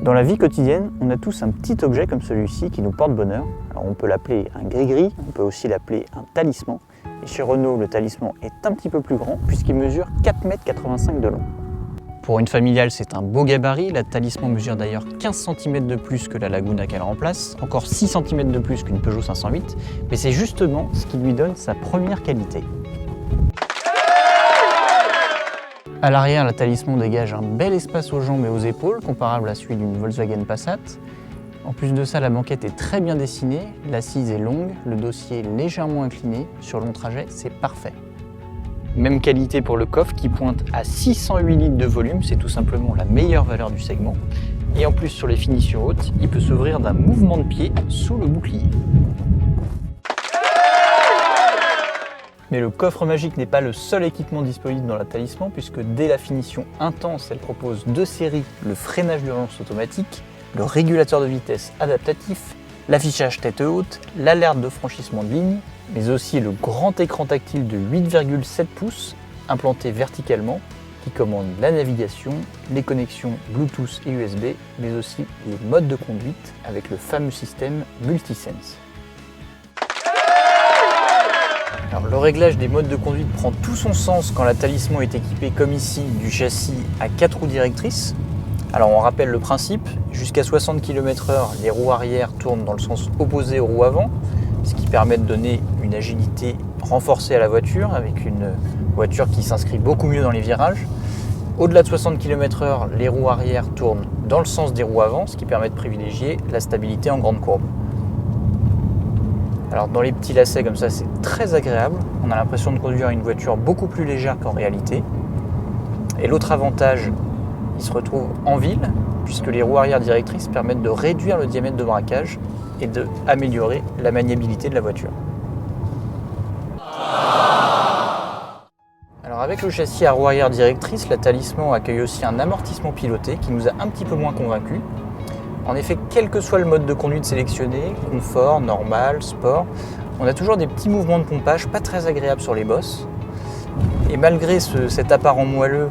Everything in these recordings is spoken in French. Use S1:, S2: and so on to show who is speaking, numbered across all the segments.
S1: Dans la vie quotidienne, on a tous un petit objet comme celui-ci qui nous porte bonheur. Alors on peut l'appeler un gris-gris, on peut aussi l'appeler un talisman. Et chez Renault, le talisman est un petit peu plus grand puisqu'il mesure 4,85 m de long. Pour une familiale, c'est un beau gabarit. La talisman mesure d'ailleurs 15 cm de plus que la Laguna qu'elle remplace, encore 6 cm de plus qu'une Peugeot 508, mais c'est justement ce qui lui donne sa première qualité. À l'arrière, la talisman dégage un bel espace aux jambes et aux épaules, comparable à celui d'une Volkswagen Passat. En plus de ça, la banquette est très bien dessinée, l'assise est longue, le dossier légèrement incliné. Sur long trajet, c'est parfait. Même qualité pour le coffre qui pointe à 608 litres de volume, c'est tout simplement la meilleure valeur du segment. Et en plus, sur les finitions hautes, il peut s'ouvrir d'un mouvement de pied sous le bouclier. Mais le coffre magique n'est pas le seul équipement disponible dans la talisman, puisque dès la finition intense, elle propose deux séries, le freinage d'urgence automatique, le régulateur de vitesse adaptatif, l'affichage tête haute, l'alerte de franchissement de ligne, mais aussi le grand écran tactile de 8,7 pouces implanté verticalement qui commande la navigation, les connexions Bluetooth et USB, mais aussi les modes de conduite avec le fameux système Multisense. Alors, le réglage des modes de conduite prend tout son sens quand la talisman est équipée comme ici du châssis à 4 roues directrices. Alors on rappelle le principe, jusqu'à 60 km/h, les roues arrière tournent dans le sens opposé aux roues avant, ce qui permet de donner une agilité renforcée à la voiture, avec une voiture qui s'inscrit beaucoup mieux dans les virages. Au-delà de 60 km/h, les roues arrière tournent dans le sens des roues avant, ce qui permet de privilégier la stabilité en grande courbe. Alors dans les petits lacets comme ça, c'est très agréable. On a l'impression de conduire une voiture beaucoup plus légère qu'en réalité. Et l'autre avantage, il se retrouve en ville, puisque les roues arrière directrices permettent de réduire le diamètre de braquage et d'améliorer la maniabilité de la voiture. Alors avec le châssis à roues arrière directrices, la talisman accueille aussi un amortissement piloté qui nous a un petit peu moins convaincus. En effet, quel que soit le mode de conduite sélectionné, confort, normal, sport, on a toujours des petits mouvements de pompage pas très agréables sur les bosses. Et malgré cet apparent moelleux,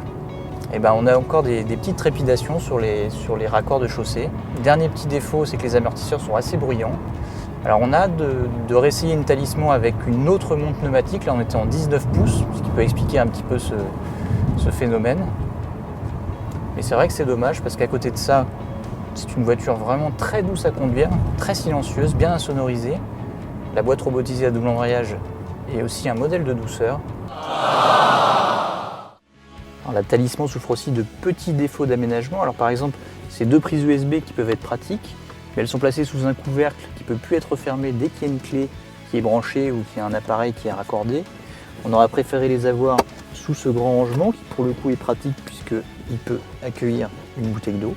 S1: on a encore des petites trépidations sur les raccords de chaussée. Dernier petit défaut, c'est que les amortisseurs sont assez bruyants. Alors on a hâte de réessayer une talisman avec une autre montre pneumatique. Là on était en 19 pouces, ce qui peut expliquer un petit peu ce phénomène. Mais c'est vrai que c'est dommage parce qu'à côté de ça, c'est une voiture vraiment très douce à conduire, très silencieuse, bien insonorisée. La boîte robotisée à double embrayage est aussi un modèle de douceur. Alors, la talisman souffre aussi de petits défauts d'aménagement. Alors par exemple, ces deux prises USB qui peuvent être pratiques, mais elles sont placées sous un couvercle qui ne peut plus être fermé dès qu'il y a une clé qui est branchée ou qu'il y a un appareil qui est raccordé. On aurait préféré les avoir sous ce grand rangement qui pour le coup est pratique puisqu'il peut accueillir une bouteille d'eau.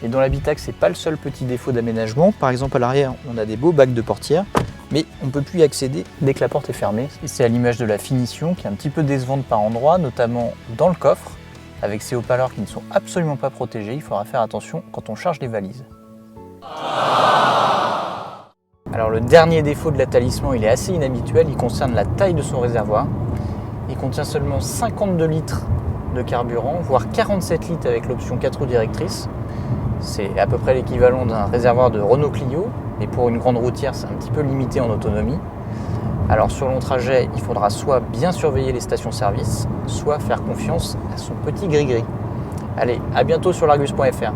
S1: Et dans l'habitacle, c'est pas le seul petit défaut d'aménagement. Par exemple, à l'arrière, on a des beaux bacs de portière, mais on ne peut plus y accéder dès que la porte est fermée. Et c'est à l'image de la finition qui est un petit peu décevante par endroits, notamment dans le coffre, avec ces haut-parleurs qui ne sont absolument pas protégés. Il faudra faire attention quand on charge les valises. Alors le dernier défaut de la talisman, il est assez inhabituel, il concerne la taille de son réservoir. Il contient seulement 52 litres de carburant, voire 47 litres avec l'option 4 roues directrices. C'est à peu près l'équivalent d'un réservoir de Renault Clio, mais pour une grande routière, c'est un petit peu limité en autonomie. Alors sur long trajet, il faudra soit bien surveiller les stations-service, soit faire confiance à son petit gris-gris. Allez, à bientôt sur l'Argus.fr.